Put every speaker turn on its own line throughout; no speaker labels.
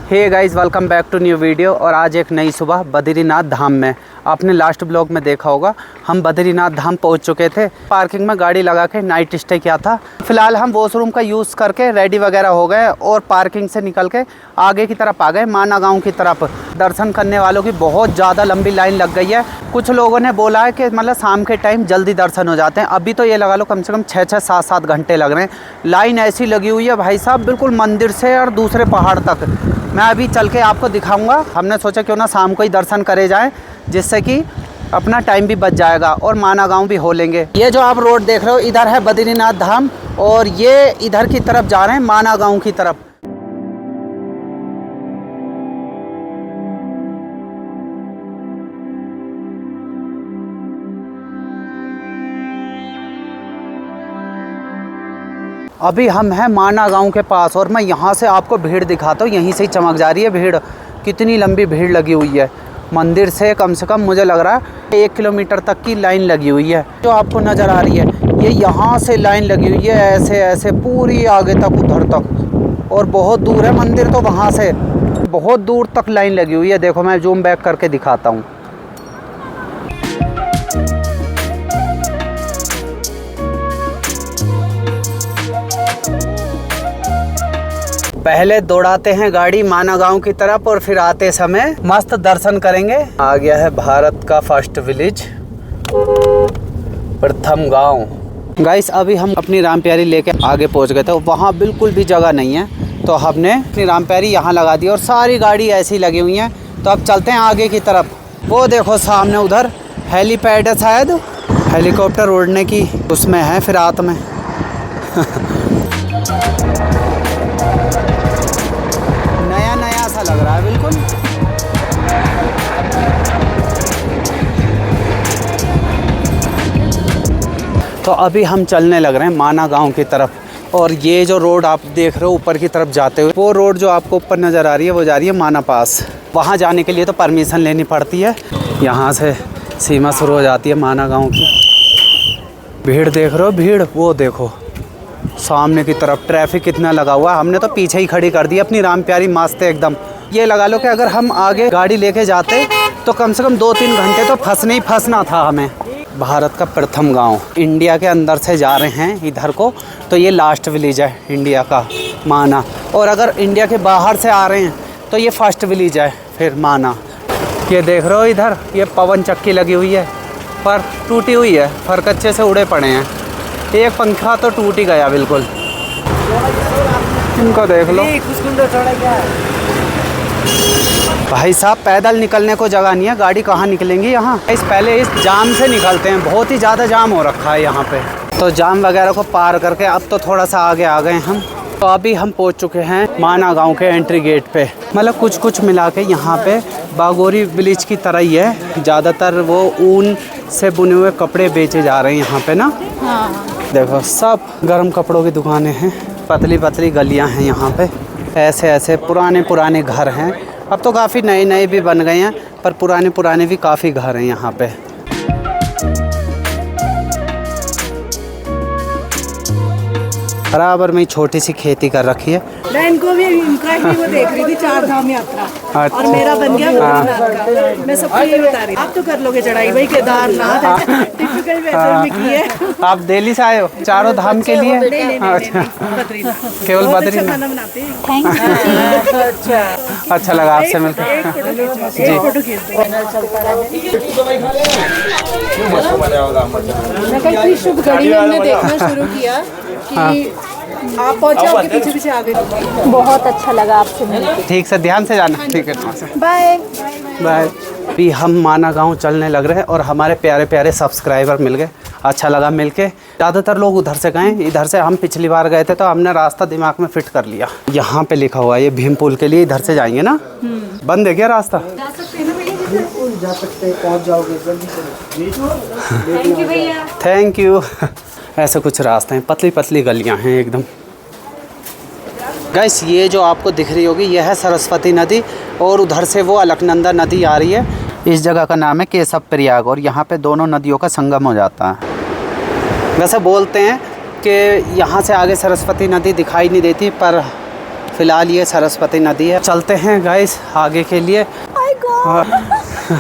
Hey guys, welcome back to new video. और आज एक नई सुबह बद्रीनाथ धाम में। आपने लास्ट ब्लॉग में देखा होगा हम बद्रीनाथ धाम पहुंच चुके थे। पार्किंग में गाड़ी लगा के नाइट स्टे किया था। फिलहाल हम वॉशरूम का यूज़ करके रेडी वगैरह हो गए और पार्किंग से निकल के आगे की तरफ आ गए, माना गाँव की तरफ। दर्शन करने वालों की बहुत ज़्यादा लंबी लाइन लग गई है। कुछ लोगों ने बोला है कि मतलब शाम के टाइम जल्दी दर्शन हो जाते हैं। अभी तो ये लगा लो कम से कम 6-6, 7-7 घंटे लग रहे हैं। लाइन ऐसी लगी हुई है भाई साहब, बिल्कुल मंदिर से और दूसरे पहाड़ तक। मैं अभी चल के आपको दिखाऊंगा। हमने सोचा क्यों ना शाम को ही दर्शन करे जाएं, जिससे कि अपना टाइम भी बच जाएगा और माना गाँव भी हो लेंगे। ये जो आप रोड देख रहे हो, इधर है बद्रीनाथ धाम और ये इधर की तरफ जा रहे हैं माना गाँव की तरफ। अभी हम हैं माना गाँव के पास और मैं यहाँ से आपको भीड़ दिखाता हूँ। यहीं से ही चमक जा रही है भीड़। कितनी लंबी भीड़ लगी हुई है। मंदिर से कम मुझे लग रहा है 1 किलोमीटर तक की लाइन लगी हुई है। जो आपको नज़र आ रही है, ये यहाँ से लाइन लगी हुई है ऐसे ऐसे पूरी आगे तक, उधर तक। और बहुत दूर है मंदिर, तो वहाँ से बहुत दूर तक लाइन लगी हुई है। देखो मैं जूम बैक करके दिखाता हूँ। पहले दौड़ाते हैं गाड़ी माना गांव की तरफ और फिर आते समय मस्त दर्शन करेंगे। आ गया है भारत का फर्स्ट विलेज, प्रथम गांव। गाइस अभी हम अपनी राम प्यारी लेके आगे पहुंच गए थे। वहाँ बिल्कुल भी जगह नहीं है, तो हमने अपनी राम प्यारी यहाँ लगा दी और सारी गाड़ी ऐसी लगी हुई हैं। तो अब चलते हैं आगे की तरफ। वो देखो सामने उधर हेलीपैड है, शायद हेलीकॉप्टर उड़ने की उसमें है फिरात में। लग रहा है बिल्कुल। तो अभी हम चलने लग रहे हैं माना गांव की तरफ। और ये जो रोड आप देख रहे हो ऊपर की तरफ जाते हुए, वो रोड जो आपको ऊपर नज़र आ रही है वो जा रही है माना पास। वहाँ जाने के लिए तो परमिशन लेनी पड़ती है। यहाँ से सीमा शुरू हो जाती है माना गांव की। भीड़ देख रहे हो, भीड़ वो देखो सामने की तरफ। ट्रैफिक कितना लगा हुआ है। हमने तो पीछे ही खड़ी कर दी अपनी राम प्यारी, मस्त एकदम। ये लगा लो कि अगर हम आगे गाड़ी लेके जाते तो कम से कम 2-3 घंटे तो फंसना था हमें। भारत का प्रथम गांव, इंडिया के अंदर से जा रहे हैं इधर को, तो ये लास्ट विलेज है इंडिया का, माना। और अगर इंडिया के बाहर से आ रहे हैं तो ये फर्स्ट विलेज है फिर माना। ये देख रहे हो इधर, ये पवन चक्की लगी हुई है पर टूटी हुई है, फरकच्चे से उड़े पड़े हैं। एक पंखा तो टूट ही गया बिल्कुल। इनको देख लो भाई साहब, पैदल निकलने को जगह नहीं है, गाड़ी कहाँ निकलेंगी यहाँ। पहले इस जाम से निकलते हैं, बहुत ही ज़्यादा जाम हो रखा है यहाँ पे। तो जाम वगैरह को पार करके अब तो थोड़ा सा आगे आ गए हम। तो अभी हम पहुँच चुके हैं माना गांव के एंट्री गेट पे। मतलब कुछ मिला के यहाँ पे बागोरी विलेज की तरह ही है। ज़्यादातर वो ऊन से बुने हुए कपड़े बेचे जा रहे हैं यहाँ पे ना। हाँ। देखो सब गर्म कपड़ों की दुकानें हैं, पतली पतली गलियाँ हैं यहाँ पे। ऐसे ऐसे पुराने घर हैं। अब तो काफ़ी नए भी बन गए हैं, पर पुराने भी काफ़ी घर हैं यहाँ पे। बराबर में छोटी सी खेती कर रखी है।
इनको भी इनका ही वो देख रही थी, 4 धाम यात्रा। अच्छा। और मेरा बन गया बद्रीनाथ का। मैं सबको ये बता रही, आप तो कर लोगे चढ़ाई भाई, केदारनाथ टिपिकल वेदर में की है।
आप दिल्ली से आए हो चारों धाम के लिए? अच्छा, केवल बद्रीनाथ
खाना बनाते हैं।
अच्छा लगा आपसे मिलकर जी।
फोटो खींचते हैं। शुभ घड़ी में हमने देखना शुरू किया कि आप पहुंचे, पीछे आ गए।
बहुत अच्छा लगा आपसे मिलकर।
ठीक से ध्यान से जाना। ठीक है,
बाय
बाय। अभी हम माना गांव चलने लग रहे हैं और हमारे प्यारे सब्सक्राइबर मिल गए। अच्छा लगा मिलके। ज़्यादातर लोग उधर से गए, इधर से हम पिछली बार गए थे तो हमने रास्ता दिमाग में फिट कर लिया। यहाँ पे लिखा हुआ है ये भीम पुल के लिए इधर से जाएंगे ना। बंद है क्या रास्ता?
जा सकते हैं, पहुंच जाओगे जल्दी से। थैंक यू भैया।
Thank you. ऐसे कुछ रास्ते हैं, पतली गलियां हैं एकदम। गाइस ये जो आपको दिख रही होगी यह है सरस्वती नदी और उधर से वो अलकनंदा नदी आ रही है। इस जगह का नाम है केशव प्रयाग और यहाँ पे दोनों नदियों का संगम हो जाता है। वैसे बोलते हैं कि यहाँ से आगे सरस्वती नदी दिखाई नहीं देती, पर फिलहाल ये सरस्वती नदी है। चलते हैं गाइस आगे के लिए।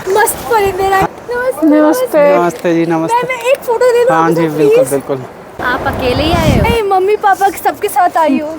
मस्त परिंदे।
नमस्ते
नमस्ते जी, नमस्ते।
मैं एक फोटो ले लूं?
हाँ जी, बिल्कुल बिल्कुल।
आप अकेले ही आए हो?
नहीं, मम्मी पापा सबके साथ आई हूँ।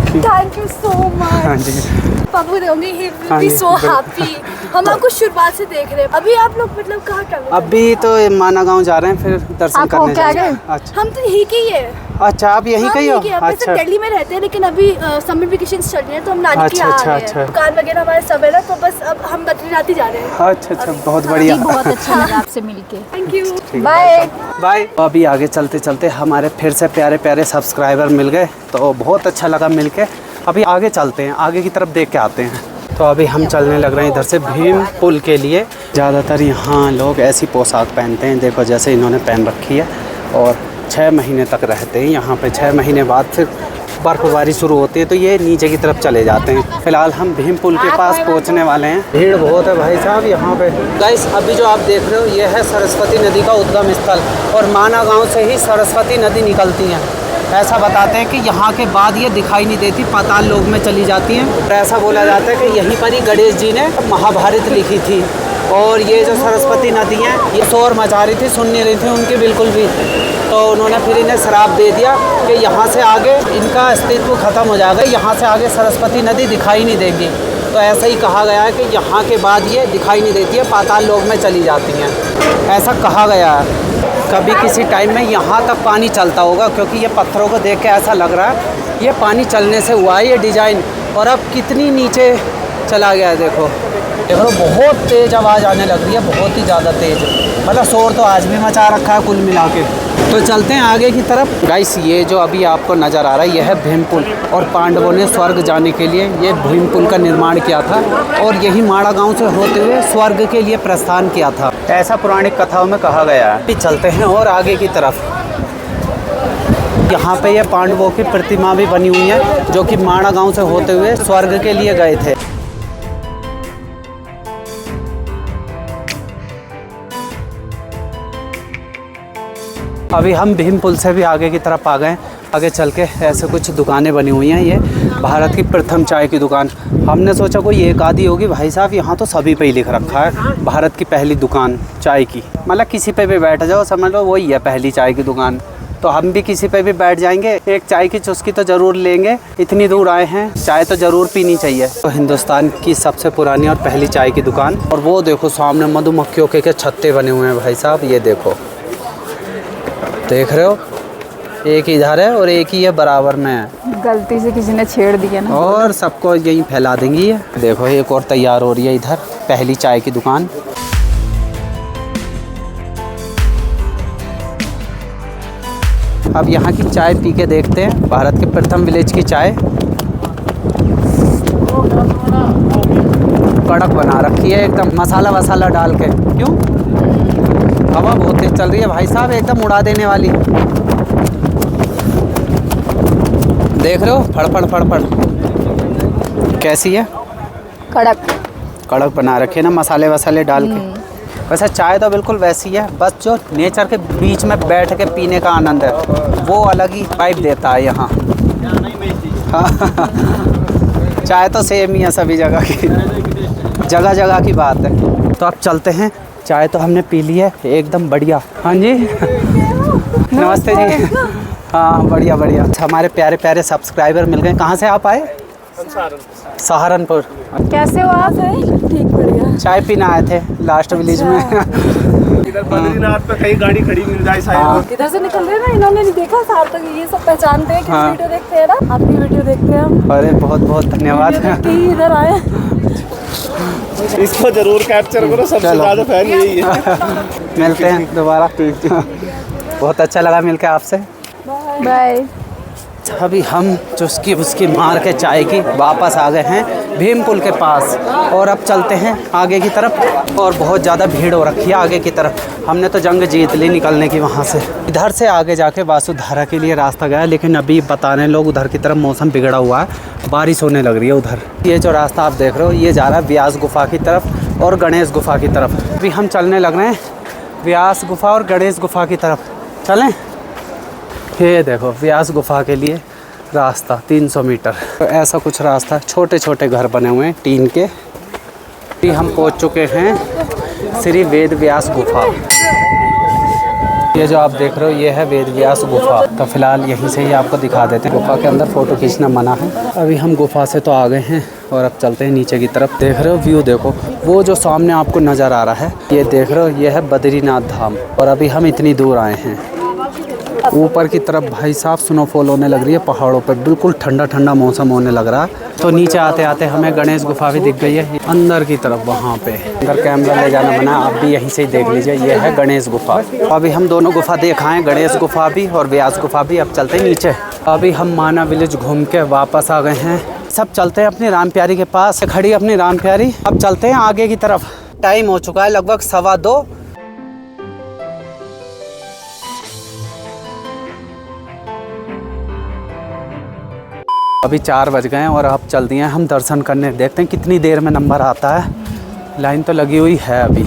थैंक यू सो
हाँ
मच।
जी,
पापा होंगे ही विल
हाँ
बी
जी,
सो हैप्पी। हम आपको शुरुआत से देख रहे हैं। अभी आप लोग मतलब कहाँ ट्रैवल?
अभी तो माना गाँव जा रहे हैं, फिर दर्शन
आप
करने
होके आ
जाएंगे।
गए?
अच्छा
हम तो यहीं के ही है।
अच्छा, आप यहीं के ही हो? अच्छा
दिल्ली में रहते हैं, लेकिन अभी समर वेकेशन चल रही है तो हम नानी के यहाँ
अच्छा,
आ गए
अच्छा।
हैं। दुकान वगैरह हमारे सब है ना, तो बस अब हम बद्रीनाथ ही जा रहे हैं।
अच्छा अच्छा, बहुत बढ़िया।
बहुत अच्छा लगा आपसे मिलके।
Thank you.
बाय।
बाय। अभी आगे चलते चलते हमारे फिर से प्यारे प्यारे सब्सक्राइबर मिल गए, तो बहुत अच्छा लगा मिलके। अभी आगे चलते हैं, आगे की तरफ देख के आते हैं। तो अभी हम चलने लग रहे हैं इधर से भीम पुल के लिए। ज़्यादातर यहाँ लोग ऐसी पोशाक पहनते हैं, देखो जैसे इन्होंने पहन रखी है, और 6 महीने तक रहते हैं यहाँ पे। 6 महीने बाद फिर बर्फबारी शुरू होती है तो ये नीचे की तरफ चले जाते हैं। फिलहाल हम भीम पुल के पास पहुँचने वाले हैं। भीड़ बहुत है भाई साहब यहाँ पे। गाइस, अभी जो आप देख रहे हो ये है सरस्वती नदी का उद्गम स्थल, और माना गाँव से ही सरस्वती नदी निकलती है। ऐसा बताते हैं कि यहाँ के बाद ये दिखाई नहीं देती, पाताल लोक में चली जाती हैं। और ऐसा बोला जाता है कि यहीं पर ही गणेश जी ने महाभारत लिखी थी। और ये जो सरस्वती नदी है ये शोर मचा रही थी, सुन नहीं रही थी उनकी बिल्कुल भी, तो उन्होंने फिर इन्हें श्राप दे दिया कि यहाँ से आगे इनका अस्तित्व ख़त्म हो जाएगा, यहाँ से आगे सरस्वती नदी दिखाई नहीं देगी। तो ऐसा ही कहा गया है कि यहाँ के बाद ये दिखाई नहीं देती है, पाताल लोक में चली जाती हैं, ऐसा कहा गया है। कभी किसी टाइम में यहाँ तक पानी चलता होगा, क्योंकि ये पत्थरों को देख के ऐसा लग रहा है ये पानी चलने से हुआ है ये डिज़ाइन, और अब कितनी नीचे चला गया है। देखो बहुत तेज़ आवाज़ आने लग रही है, बहुत ही ज़्यादा तेज़। मतलब शोर तो आज भी मचा रखा है कुल मिला के। तो चलते हैं आगे की तरफ। गाइस, ये जो अभी आपको नज़र आ रहा है ये है भीम पुल, और पांडवों ने स्वर्ग जाने के लिए ये भीम पुल का निर्माण किया था, और यही माड़ा गांव से होते हुए स्वर्ग के लिए प्रस्थान किया था, ऐसा पौराणिक कथाओं में कहा गया है। चलते हैं और आगे की तरफ। यहाँ पे ये पांडवों की प्रतिमा भी बनी हुई है, जो कि माड़ा गांव से होते हुए स्वर्ग के लिए गए थे। अभी हम भीम पुल से भी आगे की तरफ आ गए। आगे चल के ऐसे कुछ दुकानें बनी हुई हैं। ये भारत की प्रथम चाय की दुकान। हमने सोचा कोई एक आधी होगी, भाई साहब यहाँ तो सभी पे ही लिख रखा है भारत की पहली दुकान चाय की। मतलब किसी पे भी बैठ जाओ समझ लो वही है पहली चाय की दुकान। तो हम भी किसी पे भी बैठ जाएंगे, एक चाय की चुस्की तो ज़रूर लेंगे। इतनी दूर आए हैं, चाय तो ज़रूर पीनी चाहिए। तो हिंदुस्तान की सबसे पुरानी और पहली चाय की दुकान। और वो देखो सामने मधुमक्खियों के छत्ते बने हुए हैं भाई साहब, ये देखो, देख रहे हो, एक इधर है और एक ही है बराबर में है।
गलती से किसी ने छेड़ दिया ना,
और सबको यहीं फैला देंगी ये। देखो एक और तैयार हो रही है इधर पहली चाय की दुकान। अब यहाँ की चाय पी के देखते हैं, भारत के प्रथम विलेज की चाय। कड़क बना रखी है एकदम, मसाला वसाला डाल के। क्यों? हवा बहुत तेज चल रही है भाई साहब, एकदम उड़ा देने वाली। देख रहे हो, फड़ फड़ फड़ फड़ कैसी है,
कड़क
कड़क बना रखी है ना मसाले वसाले डाल के। वैसे चाय तो बिल्कुल वैसी है, बस जो नेचर के बीच में बैठ के पीने का आनंद है वो अलग ही वाइब देता है यहाँ। चाय तो सेम ही है सभी जगह की, जगह जगह की बात है। तो अब चलते हैं, चाय तो हमने पी ली है एकदम बढ़िया। हाँ जी नमस्ते जी। हाँ बढ़िया बढ़िया। अच्छा, हमारे प्यारे प्यारे सब्सक्राइबर मिल गए। कहाँ से आप आए? सहारनपुर।
कैसे हो आप?
ठीक, बढ़िया।
चाय पीना आए थे लास्ट विलेज में।
इधर बद्रीनाथ पे कहीं गाड़ी खड़ी मिल जाए शायद।
इधर से निकल रहे हैं ना, इन्होंने नहीं देखा सार तक, ये सब पहचानते हैं कि
हाँ।
वीडियो देखते हैं ना, आपकी वीडियो देखते हैं हम।
अरे बहुत बहुत धन्यवाद।
वीडियो देख के ही इधर आए।
इसको जरूर कैप्चर करो, सबसे ज़्यादा फैन यही है।
मिलते हैं दोबारा। बहुत अच्छा लगा मिलकर आपसे।
बाय।
अभी हम चुस्की उसकी मार के चाय की वापस आ गए हैं भीम पुल के पास, और अब चलते हैं आगे की तरफ। और बहुत ज़्यादा भीड़ हो रखी है आगे की तरफ, हमने तो जंग जीत ली निकलने की वहाँ से। इधर से आगे जाके वासुधारा के लिए रास्ता गया, लेकिन अभी बता रहे हैं लोग उधर की तरफ मौसम बिगड़ा हुआ है, बारिश होने लग रही है उधर। ये जो रास्ता आप देख रहे हो ये जा रहा है व्यास गुफा की तरफ और गणेश गुफा की तरफ। अभी हम चलने लग रहे हैं व्यास गुफा और गणेश गुफा की तरफ। चलें? ये देखो व्यास गुफा के लिए रास्ता 300 मीटर, तो ऐसा कुछ रास्ता, छोटे छोटे घर बने हुए हैं टीन के। अभी हम पहुंच चुके हैं श्री वेद व्यास गुफा। ये जो आप देख रहे हो ये है वेद व्यास गुफा। तो फिलहाल यहीं से ही आपको दिखा देते हैं। गुफा के अंदर फ़ोटो खींचना मना है। अभी हम गुफा से तो आ गए हैं और अब चलते हैं नीचे की तरफ। देख रहे हो व्यू, देखो वो जो सामने आपको नज़र आ रहा है, ये देख रहे हो ये है बद्रीनाथ धाम। और अभी हम इतनी दूर आए हैं। ऊपर की तरफ भाई साहब स्नोफॉल होने लग रही है पहाड़ों पर, बिल्कुल ठंडा ठंडा मौसम होने लग रहा है। तो नीचे आते आते हमें गणेश गुफा भी दिख गई है अंदर की तरफ। वहाँ पे अंदर कैमरा ले जाना मना, आप भी यहीं से ही देख लीजिए। ये है गणेश गुफा। अभी हम दोनों गुफा देखाएं, गणेश गुफा भी और व्यास गुफा भी। अब चलते हैं नीचे। अभी हम माना विलेज घूम के वापस आ गए हैं। सब चलते हैं अपनी राम प्यारी के पास, खड़ी अपनी राम प्यारी। अब चलते हैं आगे की तरफ। टाइम हो चुका है लगभग 2:15। अभी 4 बज गए हैं और अब चल दिए हैं हम दर्शन करने। देखते हैं कितनी देर में नंबर आता है। लाइन तो लगी हुई है अभी।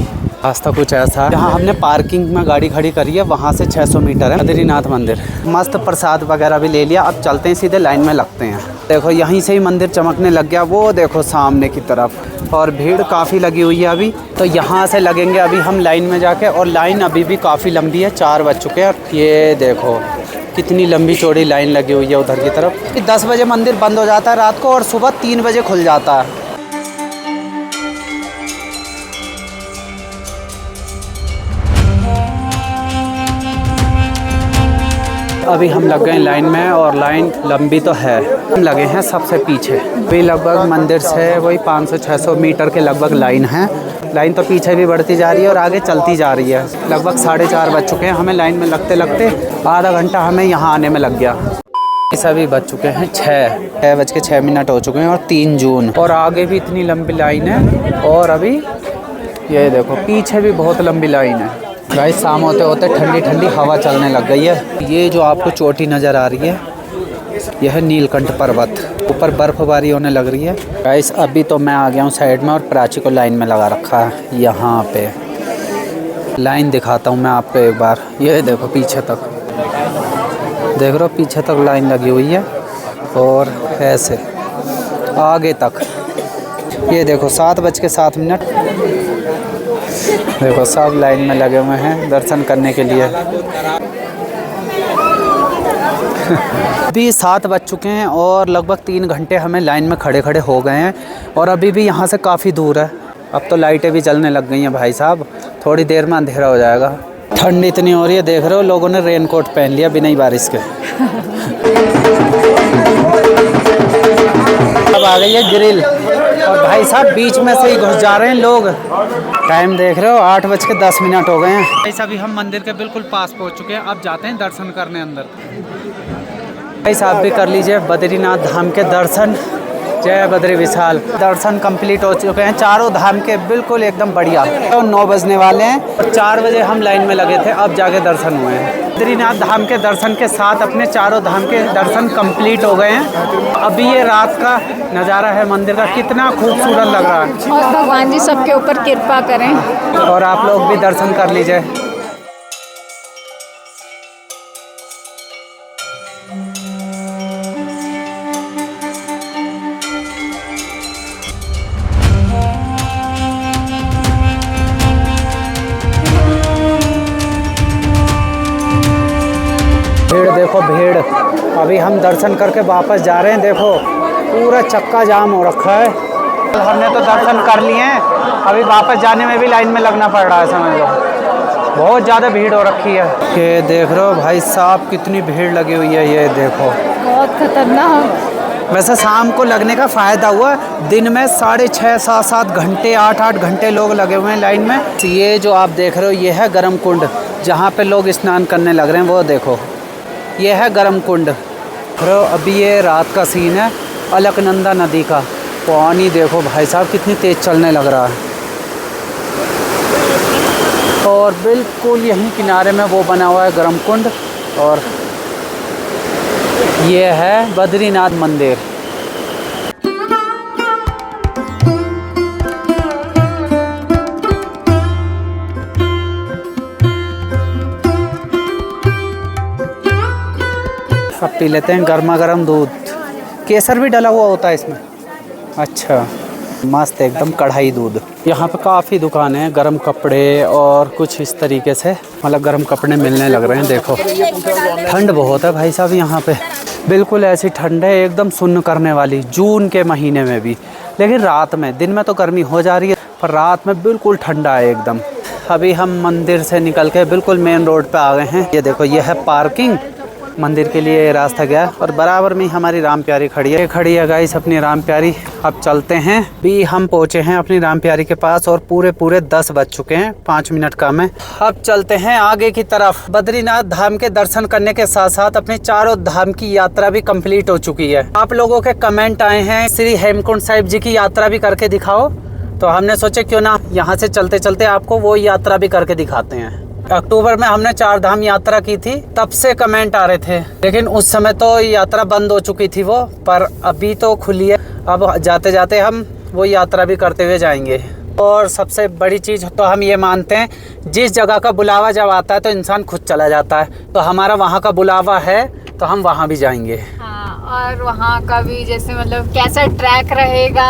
रास्ता कुछ ऐसा है, जहाँ हमने पार्किंग में गाड़ी खड़ी करी है वहाँ से 600 मीटर है बद्रीनाथ मंदिर। मस्त प्रसाद वगैरह भी ले लिया। अब चलते हैं सीधे लाइन में लगते हैं। देखो यहीं से ही मंदिर चमकने लग गया, वो देखो सामने की तरफ। और भीड़ काफ़ी लगी हुई है अभी, तो यहाँ से लगेंगे अभी हम लाइन में जाके। और लाइन अभी भी काफ़ी लंबी है, 4 बज चुके हैं। ये देखो कितनी लंबी चौड़ी लाइन लगी हुई है उधर की तरफ। 10 बजे मंदिर बंद हो जाता है रात को और सुबह 3 बजे खुल जाता है। अभी हम लग गए लाइन में और लाइन लंबी तो है। हम लगे हैं सबसे पीछे। अभी लगभग मंदिर से वही 500-600 मीटर के लगभग लाइन है। लाइन तो पीछे भी बढ़ती जा रही है और आगे चलती जा रही है। लगभग 4:30 बज चुके हैं। हमें लाइन में लगते लगते आधा घंटा हमें यहाँ आने में लग गया। अभी बज चुके हैं 6:06 हो चुके हैं और 3 जून। और आगे भी इतनी लंबी लाइन है। और अभी ये देखो पीछे भी बहुत लंबी लाइन है। गाइस शाम होते होते ठंडी ठंडी हवा चलने लग गई है। ये जो आपको चोटी नज़र आ रही है यह है नीलकंठ पर्वत। ऊपर बर्फबारी होने लग रही है। गाइस अभी तो मैं आ गया हूँ साइड में और प्राची को लाइन में लगा रखा है। यहाँ पे लाइन दिखाता हूँ मैं आपको एक बार। ये देखो पीछे तक, देख रहे हो पीछे तक लाइन लगी हुई है और ऐसे आगे तक। ये देखो 7:07। देखो सब लाइन में लगे हुए हैं दर्शन करने के लिए। अभी 7 बज चुके हैं और लगभग 3 घंटे हमें लाइन में खड़े खड़े हो गए हैं। और अभी भी यहाँ से काफ़ी दूर है। अब तो लाइटें भी जलने लग गई हैं भाई साहब, थोड़ी देर में अंधेरा हो जाएगा। ठंड इतनी हो रही है, देख रहे हो लोगों ने रेनकोट पहन लिया बिना ही बारिश के। अब आ गई है ग्रिल और भाई साहब बीच में से ही घुस जा रहे हैं लोग। टाइम देख रहे हो 8:10 हो गए हैं। भाई साहब हम मंदिर के बिल्कुल पास पहुंच चुके हैं। अब जाते हैं दर्शन करने अंदर। भाई साहब भी कर लीजिए बद्रीनाथ धाम के दर्शन। जय बद्री विशाल। दर्शन कंप्लीट हो चुके हैं चारों धाम के, बिल्कुल एकदम बढ़िया। तो 9 बजने वाले हैं। 4 बजे हम लाइन में लगे थे, अब जाके दर्शन हुए हैं। बद्रीनाथ धाम के दर्शन के साथ अपने चारों धाम के दर्शन कंप्लीट हो गए हैं। अभी ये रात का नज़ारा है मंदिर का, कितना खूबसूरत लग रहा है।
और भगवान जी सबके ऊपर कृपा करें।
और आप लोग भी दर्शन कर लीजिए। भीड़ देखो भीड़। अभी हम दर्शन करके वापस जा रहे हैं। देखो पूरा चक्का जाम हो रखा है। हमने तो दर्शन कर लिए हैं, अभी वापस जाने में भी लाइन में लगना पड़ रहा है, समझ लो। बहुत ज़्यादा भीड़ हो रखी है। ये देख रहे हो भाई साहब कितनी भीड़ लगी हुई है। ये देखो
बहुत खतरनाक।
वैसे शाम को लगने का फ़ायदा हुआ, दिन में 6.5, 7 घंटे 8 घंटे लोग लगे हुए हैं लाइन में। ये जो आप देख रहे हो ये है गर्म कुंड, जहाँ पे लोग स्नान करने लग रहे हैं। वो देखो ये है गर्म कुंड। अभी ये रात का सीन है अलकनंदा नदी का। पानी देखो भाई साहब कितनी तेज़ चलने लग रहा है। और बिल्कुल यहीं किनारे में वो बना हुआ है गर्म कुंड। और ये है बद्रीनाथ मंदिर। अब पी लेते हैं गर्मा गर्म दूध। केसर भी डला हुआ होता है इसमें? अच्छा, मस्त एकदम कढ़ाई दूध। यहाँ पे काफ़ी दुकानें हैं, गर्म कपड़े और कुछ इस तरीके से, मतलब गर्म कपड़े मिलने लग रहे हैं। देखो ठंड बहुत है भाई साहब यहाँ पे, बिल्कुल ऐसी ठंड है एकदम सुन्न करने वाली, जून के महीने में भी। लेकिन रात में, दिन में तो गर्मी हो जा रही है, पर रात में बिल्कुल ठंडा है एकदम। अभी हम मंदिर से निकल के बिल्कुल मेन रोड पे आ गए हैं। ये देखो, ये है पार्किंग, मंदिर के लिए रास्ता गया और बराबर में हमारी राम प्यारी खड़ी है। खड़ी है गाइस अपनी राम प्यारी। अब चलते हैं। भी हम पहुंचे हैं अपनी राम प्यारी के पास और पूरे 10 बज चुके हैं, 5 मिनट कम है। अब चलते हैं आगे की तरफ। बद्रीनाथ धाम के दर्शन करने के साथ साथ अपनी चारों धाम की यात्रा भी कंप्लीट हो चुकी है। आप लोगों के कमेंट आए हैं श्री हेमकुंड साहिब जी की यात्रा भी करके दिखाओ, तो हमने सोचा क्यों ना यहाँ से चलते चलते आपको वो यात्रा भी करके दिखाते हैं। अक्टूबर में हमने 4 धाम यात्रा की थी, तब से कमेंट आ रहे थे, लेकिन उस समय तो यात्रा बंद हो चुकी थी वो, पर अभी तो खुली है। अब जाते जाते हम वो यात्रा भी करते हुए जाएंगे। और सबसे बड़ी चीज़ तो हम ये मानते हैं, जिस जगह का बुलावा जब आता है तो इंसान खुद चला जाता है। तो हमारा वहाँ का बुलावा है तो हम वहाँ भी जाएंगे।
और वहाँ का भी जैसे मतलब कैसा ट्रैक रहेगा,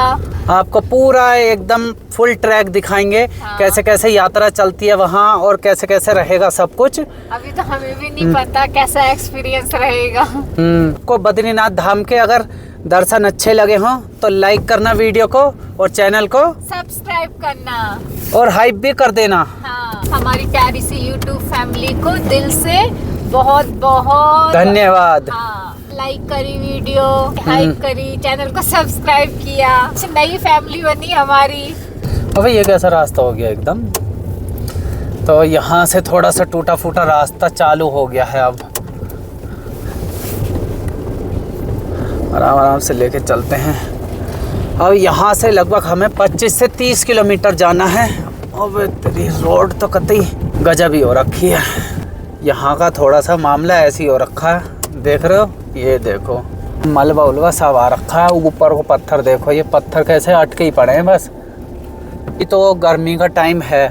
आपको पूरा एकदम फुल ट्रैक दिखाएंगे। कैसे कैसे यात्रा चलती है वहाँ और कैसे कैसे रहेगा सब कुछ।
अभी तो हमें भी नहीं पता कैसा एक्सपीरियंस रहेगा।
को बद्रीनाथ धाम के अगर दर्शन अच्छे लगे हों तो लाइक करना वीडियो को और चैनल को
सब्सक्राइब करना
और हाइप भी कर देना।
हाँ, हमारी प्यारी सी यूट्यूब फैमिली को दिल से बहुत बहुत
धन्यवाद।
हाँ, लाइक करी वीडियो, हाइप करी, चैनल को सब्सक्राइब किया, नई फैमिली बनी हमारी।
अबे ये कैसा रास्ता हो गया एकदम। तो यहाँ से थोड़ा सा टूटा फूटा रास्ता चालू हो गया है। अब आराम आराम से लेके चलते हैं। अब यहाँ से लगभग हमें 25 से 30 किलोमीटर जाना है। अब तेरी रोड तो कतई गजब ही हो रखी है। यहाँ का थोड़ा सा मामला ऐसी हो रखा है, देख रहे हो, ये देखो मलबा उलबा सब आ रखा है। ऊपर को पत्थर देखो, ये पत्थर कैसे अटके ही पड़े हैं बस। ये तो गर्मी का टाइम है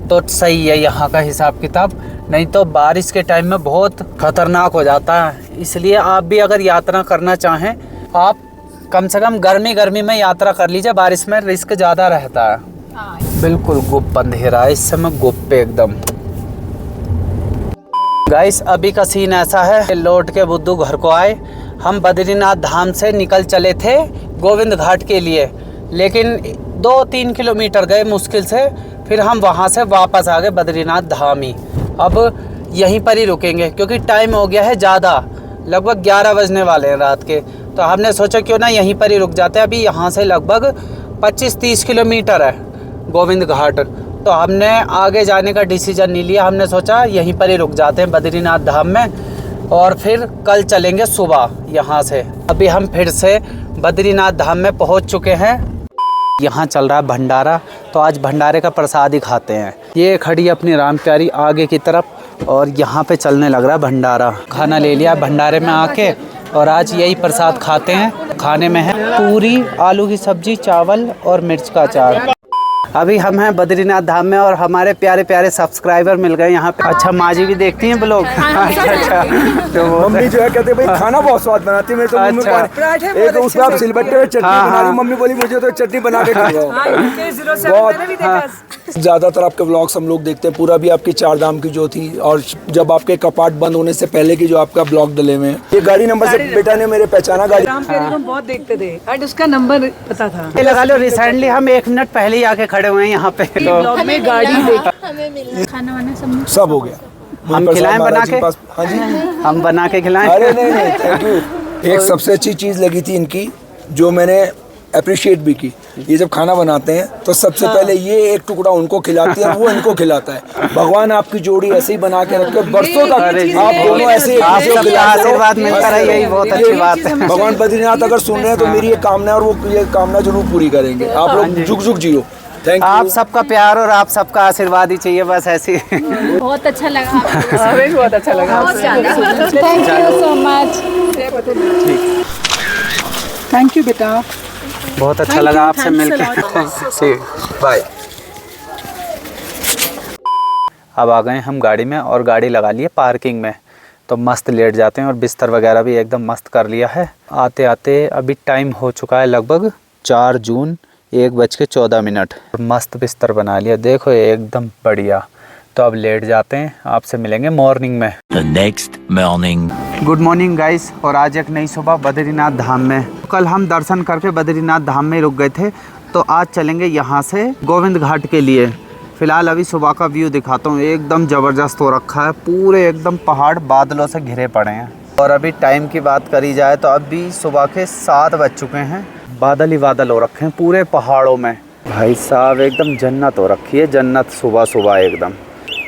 तो सही है यहाँ का हिसाब किताब, नहीं तो बारिश के टाइम में बहुत खतरनाक हो जाता है। इसलिए आप भी अगर यात्रा करना चाहें, आप कम से कम गर्मी में यात्रा कर लीजिए, बारिश में रिस्क ज़्यादा रहता है। बिल्कुल गुप अंधेरा है इस समय, गुप पे एकदम। गाइस अभी का सीन ऐसा है, लौट के बुद्धू घर को आए। हम बद्रीनाथ धाम से निकल चले थे गोविंद घाट के लिए, लेकिन 2-3 किलोमीटर गए मुश्किल से, फिर हम वहाँ से वापस आ गए बद्रीनाथ धाम ही। अब यहीं पर ही रुकेंगे क्योंकि टाइम हो गया है ज़्यादा, लगभग 11 बजने वाले हैं रात के। तो हमने सोचा क्यों ना यहीं पर ही रुक जाते हैं। अभी यहाँ से लगभग 25-30 किलोमीटर है गोविंद घाट, तो हमने आगे जाने का डिसीजन नहीं लिया। हमने सोचा यहीं पर ही रुक जाते हैं बद्रीनाथ धाम में और फिर कल चलेंगे सुबह यहाँ से। अभी हम फिर से बद्रीनाथ धाम में पहुँच चुके हैं। यहाँ चल रहा है भंडारा, तो आज भंडारे का प्रसाद ही खाते हैं। ये खड़ी अपनी राम प्यारी आगे की तरफ और यहाँ पे चलने लग रहा है भंडारा। खाना ले लिया भंडारे में आके और आज यही प्रसाद खाते हैं। खाने में है पूरी, आलू की सब्जी, चावल और मिर्च का अचार। अभी हम हैं बद्रीनाथ धाम में और हमारे प्यारे प्यारे सब्सक्राइबर मिल गए यहाँ पे। अच्छा, माँ जी भी देखती हैं ब्लॉग? अच्छा। तो
मम्मी जो है कहते भाई खाना बहुत स्वाद बनाती है। मैं तो मम्मी एक उसमें आप सिलबट्टे में चटनी बना रही, मम्मी बोली मुझे तो चटनी बना के खिलाओ। बहुत ज़्यादातर आपके व्लॉग्स हम लोग देखते हैं, पूरा भी आपकी 4 धाम की जो थी और जब आपके कपाट बंद होने से पहले की जो आपका ब्लॉग डले में। ये गाड़ी नंबर से बेटा ने मेरे पहचाना गाड़ी।
राम प्यारी को बहुत देखते थे और उसका नंबर पता था।
लगा लो, रिसेंटली हम 1 मिनट पहले ही आके खड़े हुए हैं यहाँ पे। तो
हमें गाड़ी
खाना वाना
सब हो गया।
हम खिलाएं बना के?
हाँ जी,
हम बना के खिलाएं?
अरे नहीं, थैंक यू। एक सबसे अच्छी चीज़ लगी थी इनकी, जो मैंने अप्रिशिएट भी की। ये जब खाना बनाते हैं तो सबसे पहले ये एक टुकड़ा उनको खिलाती है, वो इनको खिलाता है। भगवान आपकी जोड़ी ऐसे ही बना के रखे बरसों तक, आप दोनों ऐसे
आशीर्वाद मिलता रहे, यही बहुत अच्छी बात है।
भगवान बद्रीनाथ अगर सुन रहे हैं तो मेरी ये कामना है और वो ये कामना जरूर पूरी करेंगे। आप लोग जुग जुग जियो। Thank you.
आप सबका प्यार और आप सबका आशीर्वाद ही चाहिए बस, ऐसी।
बहुत अच्छा लगा,
हमें बहुत अच्छा लगा।
Thank you so much.
Thank you बेटा,
बहुत अच्छा लगा आपसे मिलके। ठीक, बाय। अब आ गए हम गाड़ी में और गाड़ी लगा ली है पार्किंग में। तो मस्त लेट जाते हैं और बिस्तर वगैरह भी एकदम मस्त कर लिया है। आते आते अभी टाइम हो चुका है लगभग 4 जून 1:14। मस्त बिस्तर बना लिया, देखो एकदम बढ़िया। तो अब लेट जाते हैं, आपसे मिलेंगे मॉर्निंग में।
The next morning.
Good morning guys. और आज एक नई सुबह बद्रीनाथ धाम में। कल हम दर्शन करके बद्रीनाथ धाम में रुक गए थे, तो आज चलेंगे यहाँ से गोविंद घाट के लिए। फ़िलहाल अभी सुबह का व्यू दिखाता हूँ, एकदम ज़बरदस्त हो रखा है, पूरे एकदम पहाड़ बादलों से घिरे पड़े हैं। और अभी टाइम की बात करी जाए तो अभी सुबह के 7 बज चुके हैं, बादल ही बादल हो रखे हैं पूरे पहाड़ों में। भाई साहब एकदम जन्नत हो रखी है, जन्नत सुबह सुबह एकदम।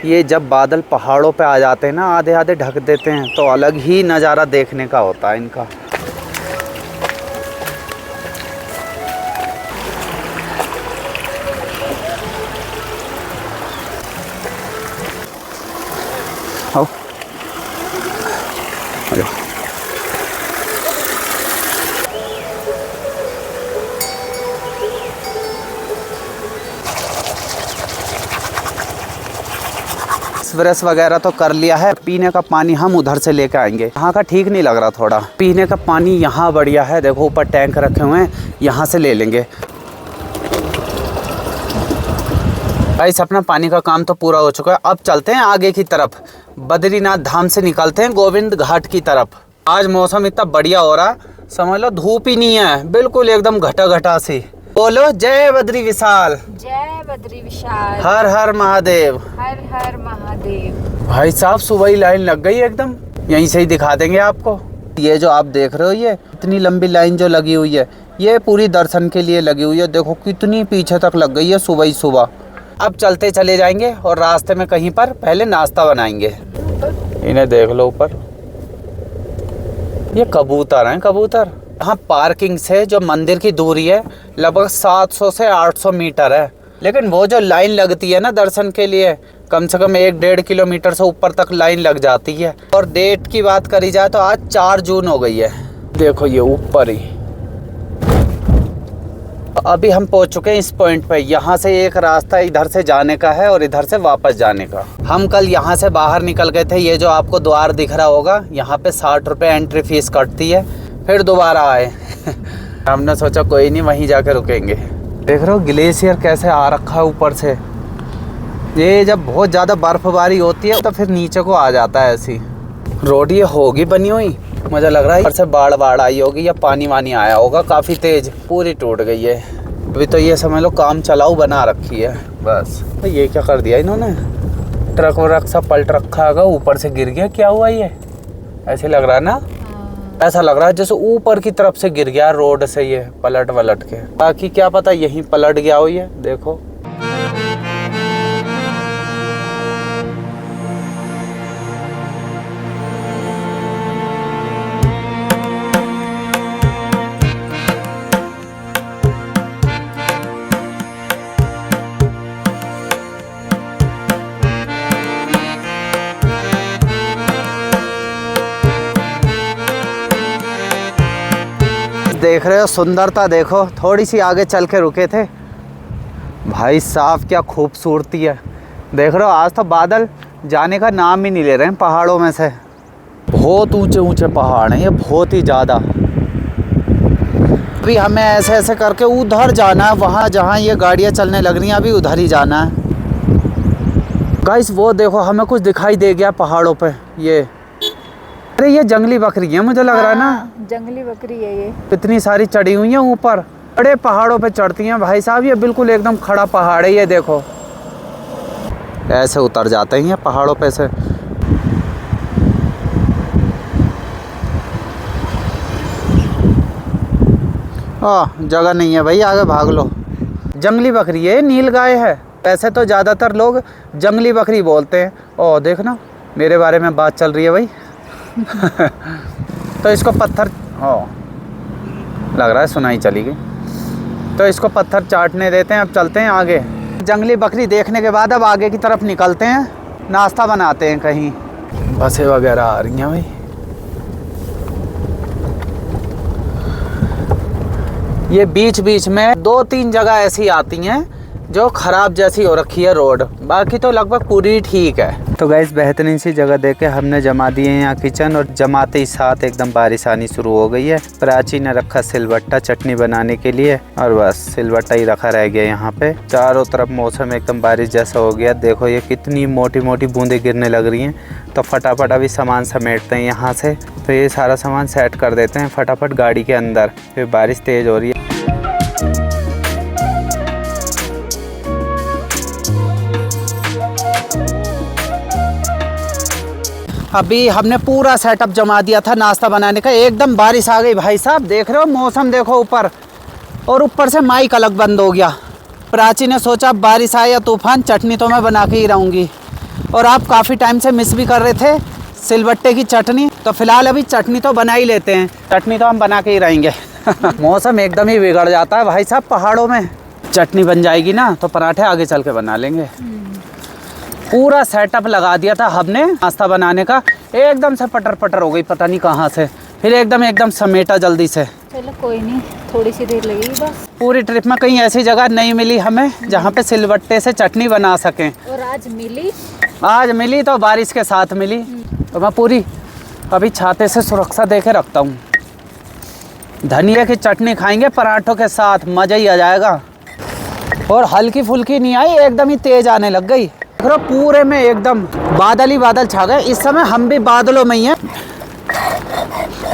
ये जब बादल पहाड़ों पे आ जाते हैं ना, आधे आधे ढक देते हैं, तो अलग ही नज़ारा देखने का होता है इनका। आओ ब्रश वगैरह तो कर लिया है। पीने का पानी हम उधर से लेकर आएंगे, यहाँ का ठीक नहीं लग रहा थोड़ा। पीने का पानी यहाँ बढ़िया है, देखो ऊपर टैंक रखे हुए हैं, यहाँ से ले लेंगे। भाई अपना पानी का काम तो पूरा हो चुका है, अब चलते हैं आगे की तरफ। बद्रीनाथ धाम से निकलते हैं गोविंद घाट की तरफ। आज मौसम इतना बढ़िया हो रहा, समझ लो धूप ही नहीं है, बिल्कुल एकदम घटा घटा सी। बोलो जय बद्री विशाल,
जय बद्री विशाल,
हर हर महादेव,
हर हर महादेव।
भाई साहब सुबह ही लाइन लग गई एकदम, यहीं से ही दिखा देंगे आपको। ये जो आप देख रहे हो, ये इतनी लंबी लाइन जो लगी हुई है, ये पूरी दर्शन के लिए लगी हुई है। देखो कितनी पीछे तक लग गई है सुबह ही सुबह। अब चलते चले जाएंगे और रास्ते में कहीं पर पहले नाश्ता बनाएंगे। इन्हें देख लो ऊपर, ये कबूतर हैं, कबूतर। यहाँ पार्किंग से जो मंदिर की दूरी है लगभग 700 से 800 मीटर है, लेकिन वो जो लाइन लगती है ना दर्शन के लिए, कम से कम 1-1.5 किलोमीटर से ऊपर तक लाइन लग जाती है। और डेट की बात करी जाए तो आज 4 जून हो गई है, देखो ये ऊपर ही। अभी हम पहुंच चुके हैं इस पॉइंट पे। यहाँ से एक रास्ता इधर से जाने का है और इधर से वापस जाने का। हम कल यहाँ से बाहर निकल गए थे, ये जो आपको द्वार दिख रहा होगा, यहाँ पे 60 रुपये एंट्री फीस कटती है। फिर दोबारा आए हमने सोचा कोई नहीं, वहीं जाकर रुकेंगे। देख रहे हो ग्लेशियर कैसे आ रखा है ऊपर से। ये जब बहुत ज़्यादा बर्फबारी होती है तो फिर नीचे को आ जाता है ऐसी। रोड ये होगी बनी हुई, मुझे लग रहा है ऊपर से बाढ़ आई होगी या पानी वानी आया होगा काफ़ी तेज़, पूरी टूट गई है। अभी तो ये समझ लो काम चलाऊ बना रखी है बस। तो ये क्या कर दिया इन्होंने, ट्रक व्रक सब पलट रखा होगा, ऊपर से गिर गया। क्या हुआ ये, ऐसे लग रहा है ना, ऐसा लग रहा है जैसे ऊपर की तरफ से गिर गया रोड से, ये पलट वलट के। बाकी क्या पता यहीं पलट गया हो ये, देखो। देख रहे हो सुंदरता, देखो थोड़ी सी आगे चल के रुके थे, भाई साहब क्या खूबसूरती है। देख रहे हो आज तो बादल जाने का नाम ही नहीं ले रहे हैं पहाड़ों में से। बहुत ऊंचे ऊंचे पहाड़ हैं ये, बहुत ही ज़्यादा। अभी हमें ऐसे ऐसे करके उधर जाना है, वहाँ जहाँ ये गाड़ियाँ चलने लग रही हैं अभी उधर ही जाना है। गाइस वो देखो हमें कुछ दिखाई दे गया पहाड़ों पे, ये अरे ये जंगली बकरी है मुझे लग रहा है ना,
जंगली बकरी है ये।
कितनी सारी चढ़ी हुई हैं ऊपर, बड़े पहाड़ों पे चढ़ती हैं भाई साहब। ये बिल्कुल एकदम खड़ा पहाड़ है, ये देखो ऐसे उतर जाते हैं ये पहाड़ों पे से। जगह नहीं है भाई, आगे भाग लो। जंगली बकरी है, नील गाय है। वैसे तो ज़्यादातर लोग जंगली बकरी बोलते हैं। ओ देखना मेरे बारे में बात चल रही है भाई। तो इसको पत्थर, लग रहा है सुनाई चली गई, तो इसको पत्थर चाटने देते हैं। अब चलते हैं आगे। जंगली बकरी देखने के बाद अब आगे की तरफ निकलते हैं, नाश्ता बनाते हैं कहीं। बसें वगैरह आ रही हैं भाई। ये बीच बीच में 2-3 जगह ऐसी आती हैं जो ख़राब जैसी हो रखी है रोड, बाकी तो लगभग पूरी ठीक है। तो गाइस बेहतरीन सी जगह देख के हमने जमा दिए हैं यहाँ किचन, और जमाते ही साथ एकदम बारिश आनी शुरू हो गई है। प्राची ने रखा सिलबट्टा चटनी बनाने के लिए, और बस सिलबट्टा ही रखा रह गया यहाँ पे। चारों तरफ मौसम एकदम बारिश जैसा हो गया। देखो ये कितनी मोटी मोटी बूंदें गिरने लग रही हैं। तो फटाफट अभी सामान समेटते हैं यहाँ से। तो ये सारा सामान सेट कर देते हैं फटाफट गाड़ी के अंदर, फिर बारिश तेज़ हो रही है। अभी हमने पूरा सेटअप जमा दिया था नाश्ता बनाने का, एकदम बारिश आ गई भाई साहब। देख रहे हो मौसम, देखो ऊपर, और ऊपर से माइक अलग बंद हो गया। प्राची ने सोचा बारिश आए या तूफान, चटनी तो मैं बना के ही रहूँगी। और आप काफ़ी टाइम से मिस भी कर रहे थे सिलबट्टे की चटनी, तो फिलहाल अभी चटनी तो बना ही लेते हैं। चटनी तो हम बना के ही रहेंगे। मौसम एकदम ही बिगड़ जाता है भाई साहब पहाड़ों में। चटनी बन जाएगी ना तो पराठे आगे चल के बना लेंगे। पूरा सेटअप लगा दिया था हमने नाश्ता बनाने का, एकदम से पटर पटर हो गई पता नहीं कहाँ से, फिर एकदम समेटा जल्दी से।
चलो कोई नहीं, थोड़ी सी देर लगेगी बस।
पूरी ट्रिप में कहीं ऐसी जगह नहीं मिली हमें जहाँ पे सिलबट्टे से चटनी बना सकें,
और आज मिली
तो बारिश के साथ मिली। तो मैं पूरी अभी छाते से सुरक्षा दे के रखता हूँ। धनिया की चटनी खाएंगे पराठों के साथ, मज़ा ही आ जाएगा। और हल्की फुल्की नहीं आई, एकदम ही तेज आने लग गई। पूरे में एकदम बादल ही बादल छा गए। इस समय हम भी बादलों में ही हैं।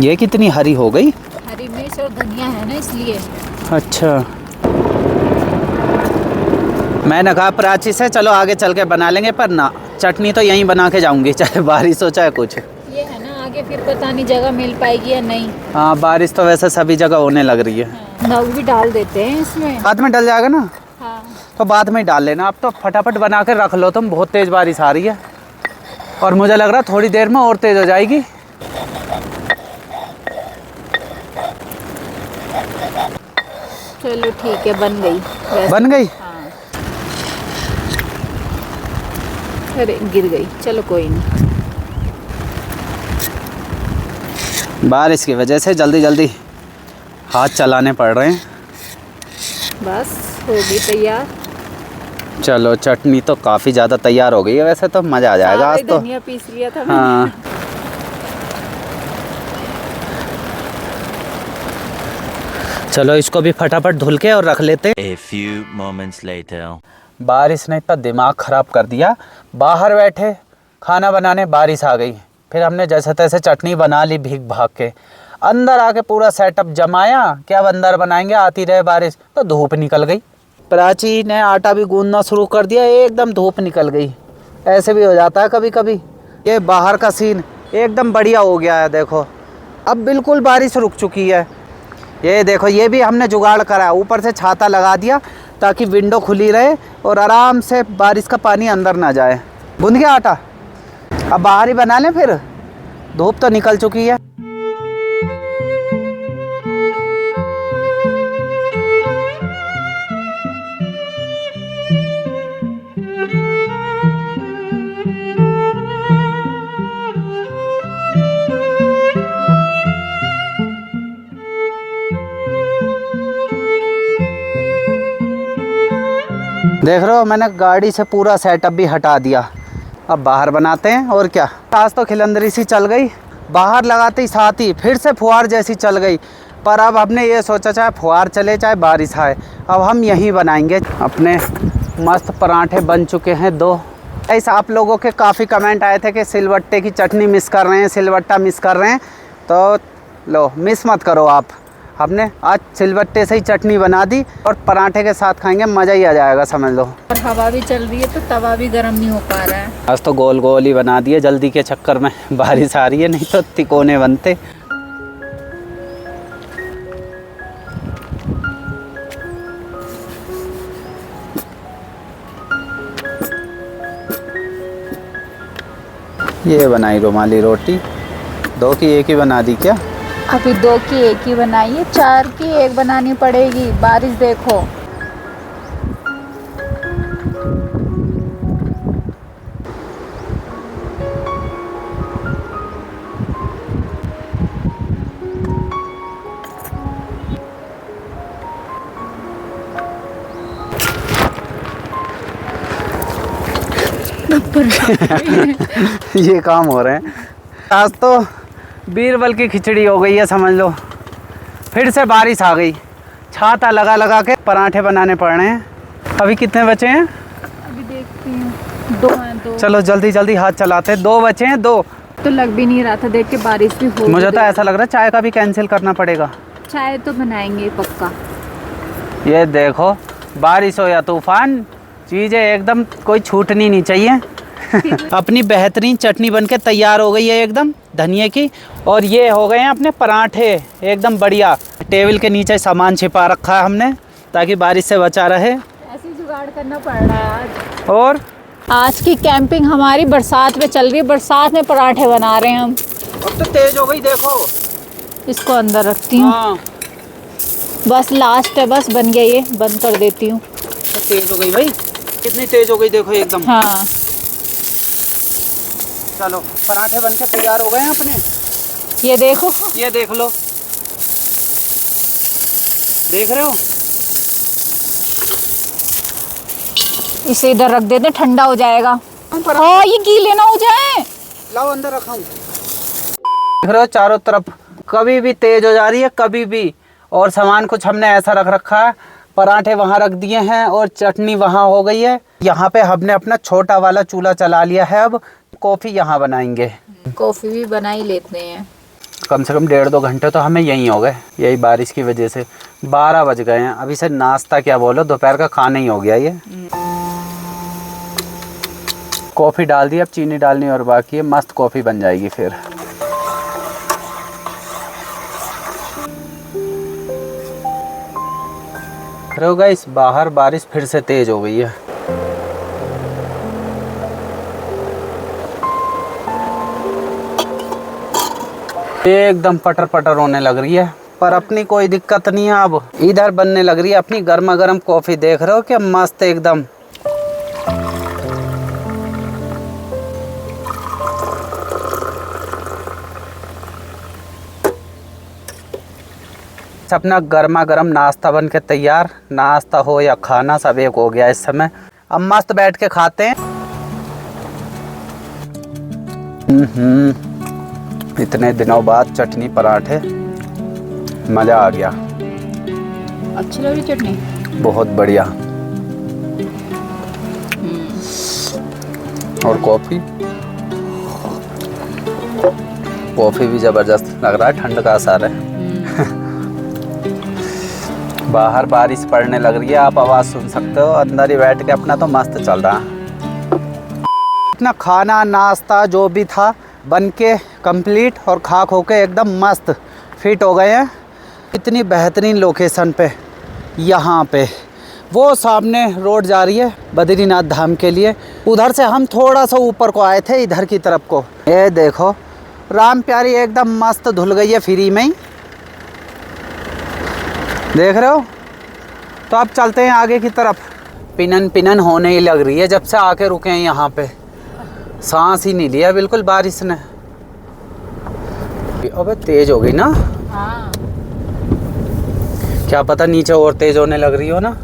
ये कितनी हरी हो गई,
हरी मिर्च और धनिया है ना इसलिए।
अच्छा, मैंने कहा प्राची से चलो आगे चल के बना लेंगे, पर ना, चटनी तो यहीं बना के जाऊंगी चाहे बारिश हो चाहे कुछ।
ये है ना आगे फिर पता नहीं जगह मिल पाएगी या नहीं।
हाँ बारिश तो वैसे सभी जगह होने लग रही है।
नमक भी डाल देते हैं इसमें,
बाद में डल जाएगा ना।
हाँ
तो बाद में ही डाल लेना। अब तो फटाफट बना के रख लो तुम, बहुत तेज़ बारिश आ रही है और मुझे लग रहा है थोड़ी देर में और तेज़ हो जाएगी।
चलो ठीक है, बन गई वैसे।
बन गई।
हाँ। अरे गिर गई, चलो कोई नहीं।
बारिश की वजह से जल्दी जल्दी हाथ चलाने पड़ रहे हैं।
बस हो गई तैयार।
चलो चटनी तो काफ़ी ज़्यादा तैयार हो गई है, वैसे तो मज़ा आ जाएगा आज तो।
धनिया पीस लिया था
हाँ
मैंने।
चलो इसको भी फटाफट धुल के और रख लेते।
A few moments later.
बारिश ने इतना दिमाग ख़राब कर दिया। बाहर बैठे खाना बनाने, बारिश आ गई। फिर हमने जैसे तैसे चटनी बना ली भीग भाग के। अंदर आके पूरा सेटअप जमाया कि अब अंदर बनाएंगे, आती रहे बारिश, तो धूप निकल गई। प्राची ने आटा भी गूंदना शुरू कर दिया, एकदम धूप निकल गई। ऐसे भी हो जाता है कभी कभी। ये बाहर का सीन एकदम बढ़िया हो गया है। देखो अब बिल्कुल बारिश रुक चुकी है। ये देखो ये भी हमने जुगाड़ करा, ऊपर से छाता लगा दिया ताकि विंडो खुली रहे और आराम से बारिश का पानी अंदर ना जाए। गूंद गया आटा, अब बाहर ही बना लें, फिर धूप तो निकल चुकी है। देख रहे हो मैंने गाड़ी से पूरा सेटअप भी हटा दिया। अब बाहर बनाते हैं और क्या। आज तो खिलंदरी सी चल गई, बाहर लगाते ही साथ ही फिर से फुहार जैसी चल गई। पर अब हमने ये सोचा चाहे फुहार चले चाहे बारिश आए, अब हम यहीं बनाएंगे। अपने मस्त पराठे बन चुके हैं 2। ऐसा आप लोगों के काफ़ी कमेंट आए थे कि सिलबट्टे की चटनी मिस कर रहे हैं, सिलबट्टा मिस कर रहे हैं, तो लो मिस मत करो आप। हमने आज सिलबट्टे से ही चटनी बना दी और पराठे के साथ खाएंगे, मज़ा ही आ जाएगा समझ लो।
और हवा भी चल रही है तो तवा भी गर्म नहीं हो पा रहा है।
आज तो गोल गोल ही बना दिए जल्दी के चक्कर में, बारिश आ रही है, नहीं तो तिकोने बनते। ये बनाई रुमाली रोटी, 2 की 1 ही बना दी क्या?
अभी 2 की 1 ही बनाई है, 4 की 1 बनानी पड़ेगी। बारिश देखो। पर
ये काम हो रहे हैं। आज तो बीरबल की खिचड़ी हो गई है समझ लो। फिर से बारिश आ गई, छाता लगा लगा के पराठे बनाने पड़ रहे हैं। अभी कितने बचे हैं?
अभी देखती हूँ 2 हैं 2।
चलो जल्दी जल्दी हाथ चलाते हैं। 2 बचे हैं 2।
तो लग भी नहीं रहा था, देख के बारिश भी हो
मुझे तो ऐसा लग रहा है चाय का भी कैंसिल करना पड़ेगा।
चाय तो बनाएंगे पक्का।
ये देखो बारिश हो या तूफान, चीज़ें एकदम कोई छूटनी नहीं चाहिए। अपनी बेहतरीन चटनी बनके तैयार हो गई है एकदम धनिए की। और ये हो गए हैं अपने पराठे एकदम बढ़िया। टेबल के नीचे सामान छिपा रखा है हमने ताकि बारिश से बचा रहे।
ऐसे जुगाड़ करना पड़ रहा है आज।
और
आज की कैंपिंग हमारी बरसात में चल रही है, बरसात में पराठे बना रहे हैं हम।
अब तो तेज हो गई देखो।
इसको अंदर रखती हूँ।
हाँ
बस लास्ट है, बस बन गया, ये बंद कर देती हूँ।
तो तेज हो गई भाई, कितनी तेज हो गई देखो एकदम।
हाँ
चलो पराठे बनके तैयार हो गए हैं अपने।
ये देखो,
ये देख लो, देख रहे हो?
इसे इधर रख देते, ठंडा हो जाएगा। हाँ ये गीले ना हो जाए।
लाओ अंदर रखाऊं। देख रहे हो चारों तरफ कभी भी तेज हो जा रही है कभी भी। और सामान कुछ हमने ऐसा रख रखा है, पराठे वहाँ रख दिए हैं और चटनी वहाँ हो गई है। यहाँ पे हमने अपना छोटा वाला चूल्हा चला लिया है। अब कॉफ़ी यहाँ बनाएंगे।
कॉफ़ी भी बना ही लेते हैं।
कम से कम 1.5-2 घंटे तो हमें यहीं हो गए, यही बारिश की वजह से। 12 बज गए हैं अभी से। नाश्ता क्या बोलो, दोपहर का खाना ही हो गया ये। कॉफ़ी डाल दी, अब चीनी डालनी और बाकी है। मस्त कॉफ़ी बन जाएगी फिर। रहो गाइस, बाहर बारिश फिर से तेज हो गई है। एकदम पटर पटर होने लग रही है, पर अपनी कोई दिक्कत नहीं है। अब इधर बनने लग रही है अपनी गर्मा गर्म कॉफ़ी। देख रहे हो क्या मस्त एकदम। अपना गर्मा गर्म नाश्ता बन के तैयार। नाश्ता हो या खाना सब एक हो गया इस समय। अब मस्त बैठ के खाते हैं। इतने दिनों बाद चटनी पराठे, मज़ा आ गया।
अच्छी लग रही चटनी,
बहुत बढ़िया। और कॉफ़ी, कॉफ़ी भी ज़बरदस्त लग रहा है, ठंड का असर है। बाहर बारिश पड़ने लग रही है, आप आवाज़ सुन सकते हो। अंदर ही बैठ के अपना तो मस्त चल रहा है। अपना खाना नाश्ता जो भी था बन के कंप्लीट और खा खो के एकदम मस्त फिट हो गए हैं। इतनी बेहतरीन लोकेशन पे, यहाँ पे वो सामने रोड जा रही है बद्रीनाथ धाम के लिए। उधर से हम थोड़ा सा ऊपर को आए थे, इधर की तरफ को। ये देखो राम प्यारी एकदम मस्त धुल गई है फ्री में ही, देख रहे हो। तो अब चलते हैं आगे की तरफ। पिनन पिनन होने ही लग रही है जब से आके रुके हैं यहाँ पे। सांस ही नहीं लिया बिल्कुल बारिश ने। अबे तेज हो गई ना।
हाँ
क्या पता नीचे और तेज होने लग रही हो ना।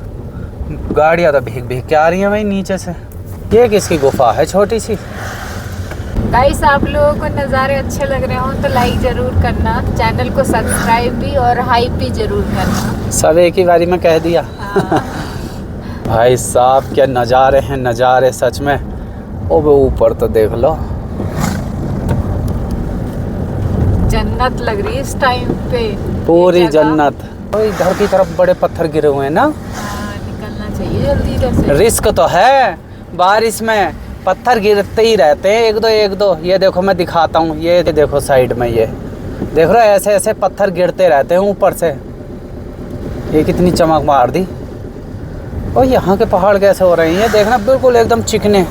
गाड़ियाँ तो भीग भीग के आ रही हैं भाई नीचे से। ये किसकी गुफा है छोटी सी।
गाइस, आप लोगों को नज़ारे अच्छे लग रहे हो तो लाइक ज़रूर करना, चैनल को सब्सक्राइब भी और हाइप भी ज़रूर करना।
सब एक ही बारी में कह दिया।
हाँ।
भाई साहब क्या नज़ारे हैं, नज़ारे सच में। ओ वो ऊपर तो देख लो,
जन्नत लग रही है इस टाइम पे,
पूरी
ये जगह।
जन्नत। इधर की तरफ बड़े पत्थर गिरे हुए हैं ना।
हाँ, निकलना चाहिए जल्दी इधर से।
रिस्क तो है बारिश में, पत्थर गिरते ही रहते हैं एक दो। ये देखो मैं दिखाता हूँ, ये देखो साइड में, ये देख रहे हो ऐसे ऐसे पत्थर गिरते रहते हैं ऊपर से। ये कितनी चमक मार दी। और यहाँ के पहाड़ कैसे हो रहे हैं ये देखना, बिल्कुल एकदम चिकने।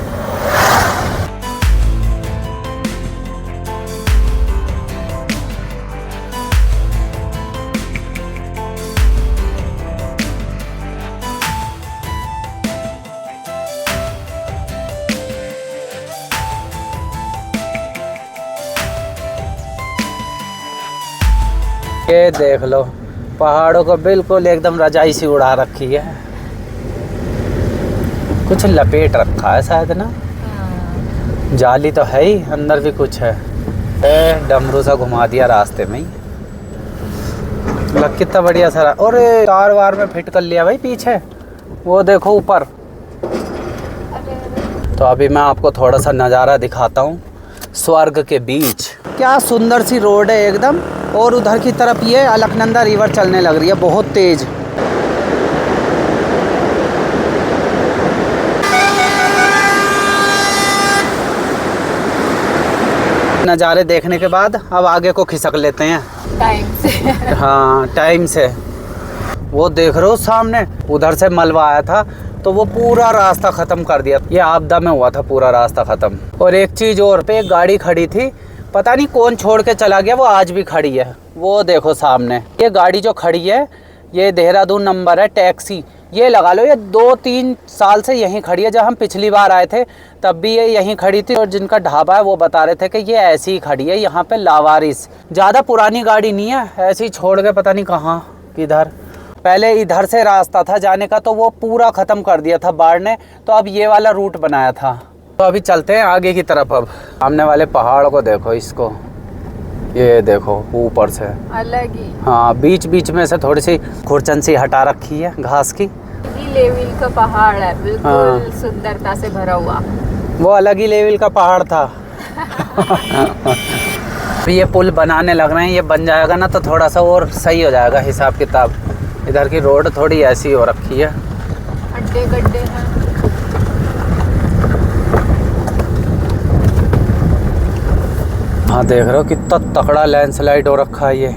ये देख लो पहाड़ों को बिल्कुल एकदम रजाई सी उड़ा रखी है। कुछ लपेट रखा है शायद ना। जाली तो है ही, अंदर भी कुछ है। डमरू सा घुमा दिया रास्ते में ही। लग कितना बढ़िया सारा। और तार वार में फिट कर लिया भाई पीछे, वो देखो ऊपर। तो अभी मैं आपको थोड़ा सा नज़ारा दिखाता हूँ स्वर्ग के बीच। क्या सुंदर सी रोड है एकदम। और उधर की तरफ ये अलकनंदा रिवर चलने लग रही है बहुत तेज। नज़ारे देखने के बाद अब आगे को खिसक लेते हैं
टाइम से।
हाँ टाइम से। वो देख रहे हो सामने, उधर से मलबा आया था तो वो पूरा रास्ता ख़त्म कर दिया। ये आपदा में हुआ था पूरा रास्ता ख़त्म। और एक चीज़ और, पे एक गाड़ी खड़ी थी, पता नहीं कौन छोड़ के चला गया, वो आज भी खड़ी है। वो देखो सामने ये गाड़ी जो खड़ी है, ये देहरादून नंबर है, टैक्सी। ये लगा लो ये 2-3 साल से यहीं खड़ी है। जब हम पिछली बार आए थे तब भी ये यहीं खड़ी थी। और जिनका ढाबा है वो बता रहे थे कि ये ऐसी ही खड़ी है यहाँ पे लावारिस। ज़्यादा पुरानी गाड़ी नहीं है, ऐसी छोड़ के पता नहीं कहाँ किधर। पहले इधर से रास्ता था जाने का, तो वो पूरा ख़त्म कर दिया था बाढ़ ने, तो अब ये वाला रूट बनाया था। तो अभी चलते हैं आगे की तरफ। अब सामने वाले पहाड़ को देखो, इसको ये देखो ऊपर से
अलग ही।
हाँ, बीच बीच में से थोड़ी सी खुरचन सी हटा रखी है घास की।
लेवल का पहाड़ है, बिल्कुल
हाँ।
सुंदरता से भरा हुआ।
वो अलग ही लेवल का पहाड़ था। ये पुल बनाने लग रहे हैं, ये बन जाएगा ना तो थोड़ा सा और सही हो जाएगा हिसाब किताब। इधर की रोड थोड़ी ऐसी हो रखी है,
अड्डे गड्ढे हैं।
हाँ देख रहे हो कितना तकड़ा लैंडस्लाइड हो रखा है। ये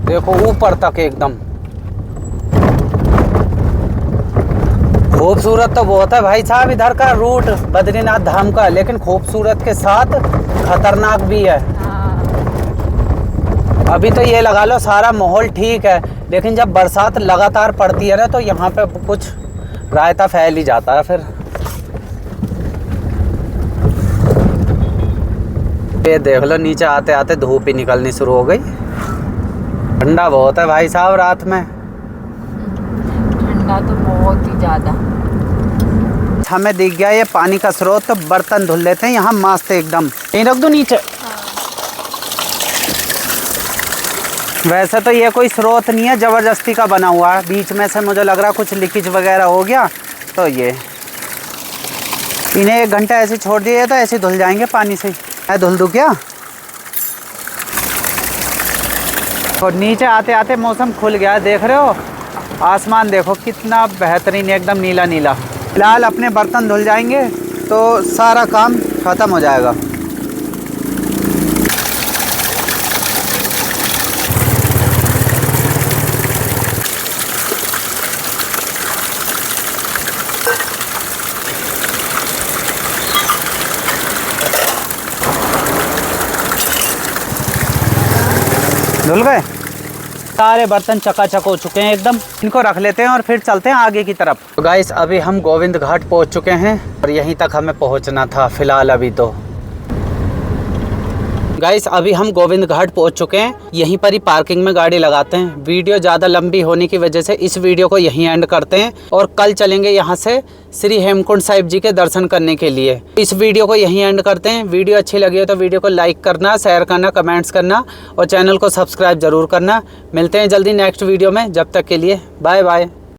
देखो ऊपर तक एकदम। खूबसूरत तो बहुत है भाई साहब इधर का रूट बद्रीनाथ धाम का, लेकिन खूबसूरत के साथ खतरनाक भी है। अभी तो ये लगा लो सारा माहौल ठीक है, लेकिन जब बरसात लगातार पड़ती है ना तो यहाँ पे कुछ रायता फैल ही जाता है। फिर ये देख लो नीचे आते आते धूप ही निकलनी शुरू हो गई। ठंडा बहुत है भाई साहब रात में,
ठंडा तो बहुत ही ज़्यादा।
हमें दिख गया ये पानी का स्रोत, तो बर्तन धुल लेते हैं यहाँ मस्त एकदम। यहीं रख दो नीचे। वैसे तो ये कोई स्रोत नहीं है, ज़बरदस्ती का बना हुआ है। बीच में से मुझे लग रहा कुछ लीकेज वगैरह हो गया, तो ये इन्हें 1 घंटा ऐसे छोड़ दिया तो ऐसे धुल जाएंगे पानी से। मैं धुल दूँ क्या? और नीचे आते आते मौसम खुल गया, देख रहे हो आसमान देखो कितना बेहतरीन, एकदम नीला नीला। फिलहाल अपने बर्तन धुल जाएंगे तो सारा काम ख़त्म हो जाएगा। धुल गए सारे बर्तन, चकाचक हो चुके हैं एकदम। इनको रख लेते हैं और फिर चलते हैं आगे की तरफ। तो गाइस अभी हम गोविंद घाट पहुंच चुके हैं और यहीं तक हमें पहुंचना था फिलहाल। अभी तो गाइस अभी हम गोविंद घाट पहुंच चुके हैं, यहीं पर ही पार्किंग में गाड़ी लगाते हैं। वीडियो ज़्यादा लंबी होने की वजह से इस वीडियो को यहीं एंड करते हैं और कल चलेंगे यहाँ से श्री हेमकुंड साहिब जी के दर्शन करने के लिए। इस वीडियो को यहीं एंड करते हैं। वीडियो अच्छी लगी हो तो वीडियो को लाइक करना, शेयर करना, कमेंट्स करना और चैनल को सब्सक्राइब जरूर करना। मिलते हैं जल्दी नेक्स्ट वीडियो में, जब तक के लिए बाय बाय।